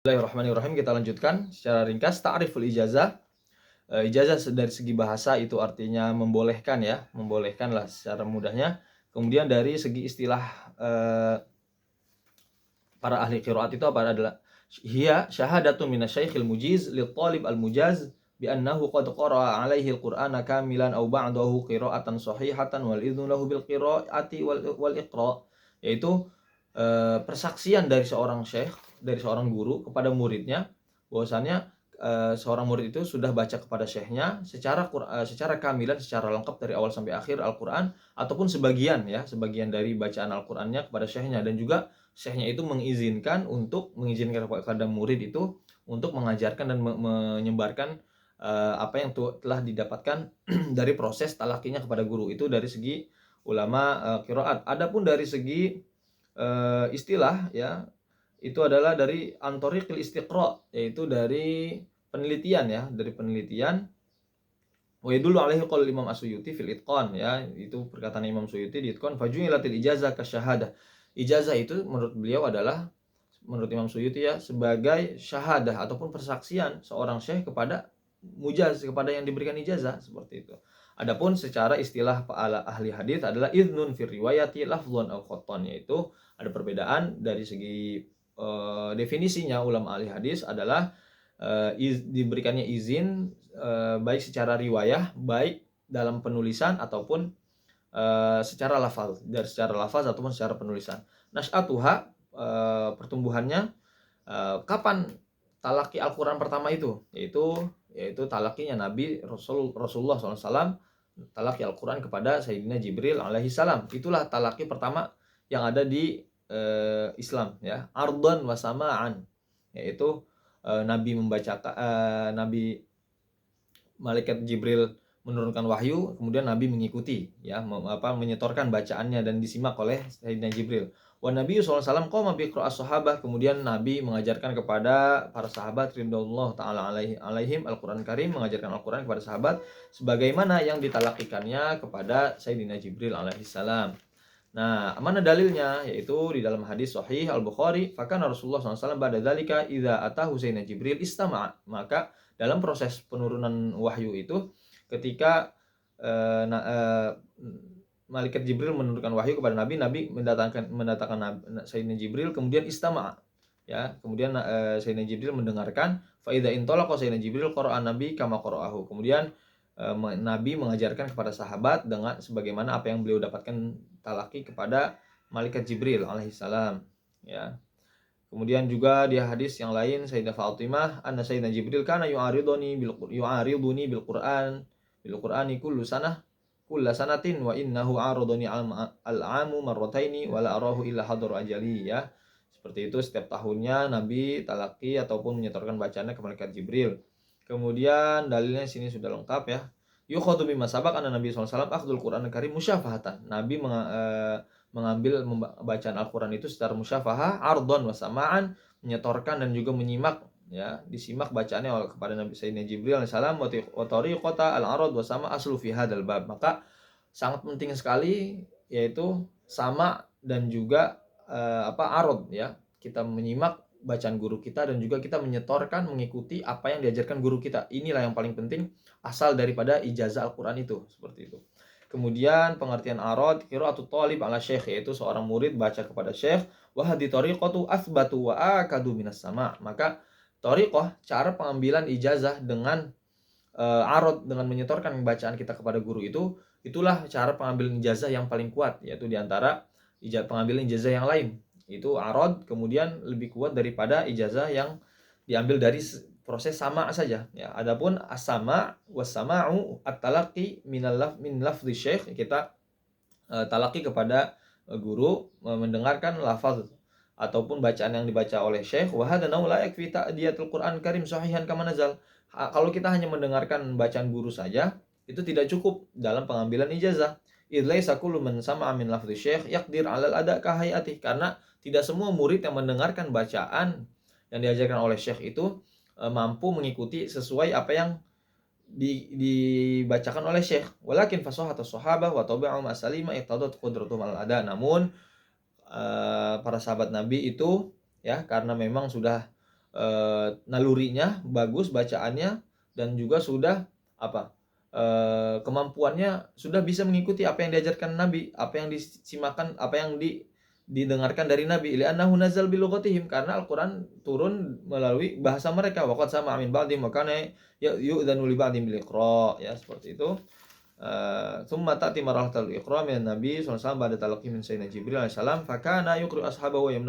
Bismillahirrahmanirrahim. Kita lanjutkan secara ringkas ta'riful ijazah. Ijazah dari segi bahasa itu artinya membolehkan ya, membolehkanlah secara mudahnya. Kemudian dari segi istilah para ahli qiraat itu apa adalah hiya syahadatu minasyaikhil mujiz lil talib al mujaz bi annahu qad qara'a alaihi al-Qur'ana kamilan aw ba'dahu qira'atan sahihatan wal idzu lahu bil qira'ati wal iqra, yaitu persaksian dari seorang syekh, dari seorang guru kepada muridnya bahwasannya seorang murid itu sudah baca kepada syekhnya secara kamilan, secara lengkap dari awal sampai akhir Al-Qur'an, ataupun sebagian ya, sebagian dari bacaan Al-Qur'annya kepada syekhnya, dan juga syekhnya itu mengizinkan kepada murid itu untuk mengajarkan dan menyebarkan apa yang telah didapatkan dari proses talakinya kepada guru. Itu dari segi ulama qiraat. Adapun dari segi istilah ya, itu adalah dari antoriqil istiqra, yaitu dari penelitian ya, dari penelitian. Wa yadullu alaihi qaul Imam As-Suyuti fil Itqan ya, itu perkataan Imam Suyuti di Itqan, faju'ilatil ijazah kasyahadah. Ijazah itu menurut beliau adalah, menurut Imam Suyuti ya, sebagai syahadah ataupun persaksian seorang syekh kepada mujaz, kepada yang diberikan ijazah, seperti itu. Adapun secara istilah ahli hadis adalah idnun fir riwayati lafdhan aw khattan, yaitu ada perbedaan dari segi definisinya. Ulama ahli hadis adalah diberikannya izin baik secara riwayah, baik dalam penulisan ataupun secara lafaz, dari secara lafaz ataupun secara penulisan. Nas'atuha, pertumbuhannya, kapan talaki Al-Quran pertama itu, yaitu talakinya Rasulullah SAW, talaki Al-Quran kepada Sayyidina Jibril alaihi salam. Itulah talaki pertama yang ada di Islam ya, ardan wa sama'an, yaitu Nabi membacakan, Nabi malaikat Jibril menurunkan wahyu, kemudian Nabi mengikuti ya, menyetorkan bacaannya dan disimak oleh Sayyidina Jibril. Wa Nabi sallallahu alaihi wasallam qama bi qira'as sahabah, kemudian Nabi mengajarkan kepada para sahabat ridwanullah taala alaihim Al-Qur'an Karim, mengajarkan Al-Qur'an kepada sahabat sebagaimana yang ditalakikannya kepada Sayyidina Jibril alaihi salam. Nah, mana dalilnya? Yaitu di dalam hadis sahih Al-Bukhari, fakana Rasulullah SAW ba'da dzalika idza atahu Sayyidina Jibril istama'a. Maka dalam proses penurunan wahyu itu, ketika malaikat Jibril menurunkan wahyu kepada Nabi, Nabi mendatangkan Sayyidina Jibril, kemudian istama'a ya, kemudian Sayyidina Jibril mendengarkan, fa idza intalaqa Sayyidina Jibril qara'a Nabi kama qara'ahu. Kemudian Nabi mengajarkan kepada sahabat dengan sebagaimana apa yang beliau dapatkan talaki kepada malaikat Jibril alaihissalam ya. Kemudian juga di hadis yang lain Sayyidah Fatimah, anna Sayyidina Jibril kana yu'ariduni bil Qur'ani kullu sanatin wa innahu araduni al-amu marrataini wa la arahu illa hadar ajali ya. Seperti itu, setiap tahunnya Nabi talaki ataupun menyetorkan bacaannya ke malaikat Jibril. Kemudian dalilnya sini sudah lengkap ya. Yukhadu bima sabaq anna Nabi sallallahu alaihi wasallam akhdul Qur'an karim musyafahatan. Nabi mengambil bacaan Al-Qur'an itu secara musyafahah, ardon wa sama'an, menyetorkan dan juga menyimak ya, disimak bacaannya kepada Nabi Sayyidina Jibril alaihi salam, wa tariqata al-arad wa sama aslu fi hadzal bab. Maka sangat penting sekali yaitu sama dan juga arad ya. Kita menyimak bacaan guru kita dan juga kita menyetorkan, mengikuti apa yang diajarkan guru kita. Inilah yang paling penting asal daripada ijazah Al-Qur'an itu, seperti itu. Kemudian pengertian arad, qira'atut thalib ala syekh, yaitu seorang murid baca kepada syekh, wa hadhi tariqatu athbatu wa akadu minas sama'. Maka thariqah, cara pengambilan ijazah dengan arad, dengan menyetorkan bacaan kita kepada guru itu, itulah cara pengambilan ijazah yang paling kuat, yaitu diantara pengambilan ijazah yang lain. Itu arad kemudian lebih kuat daripada ijazah yang diambil dari proses sama saja ya. Adapun as-sama was-sama'u at-talaqi min lafzi syekh, kita talaki kepada guru, mendengarkan lafaz ataupun bacaan yang dibaca oleh syekh. Wa hadza la yakfi ta'diyatul Qur'an karim sahihan kama nazal. Kalau kita hanya mendengarkan bacaan guru saja, itu tidak cukup dalam pengambilan ijazah. Idh laisa kullu man sama'a min lafzi syekh yaqdir 'alal ada' ka hayati, karena tidak semua murid yang mendengarkan bacaan yang diajarkan oleh syekh itu mampu mengikuti sesuai apa yang dibacakan oleh syekh. Walakin fasahatus sahabah wa tabi'um as-salima iqtadat qudratuhum al-ada. Namun para sahabat Nabi itu ya, karena memang sudah nalurinya bagus, bacaannya, dan juga sudah kemampuannya sudah bisa mengikuti apa yang diajarkan Nabi, apa yang disimakan, apa yang didengarkan dari Nabi. Li'annahu nazal bi lughatihim, karena Al-Qur'an turun melalui bahasa mereka. Wa qad sama'a min ba'dihim wa kana yu'dzanu li ba'dihim bil iqra', ya seperti itu. Tsumma ta'ti marhalatul iqra' min Nabi sallallahu alaihi wasallam ba'da talaqi min sayyidina Jibril alaihi salam fa kana yuqri ashabahu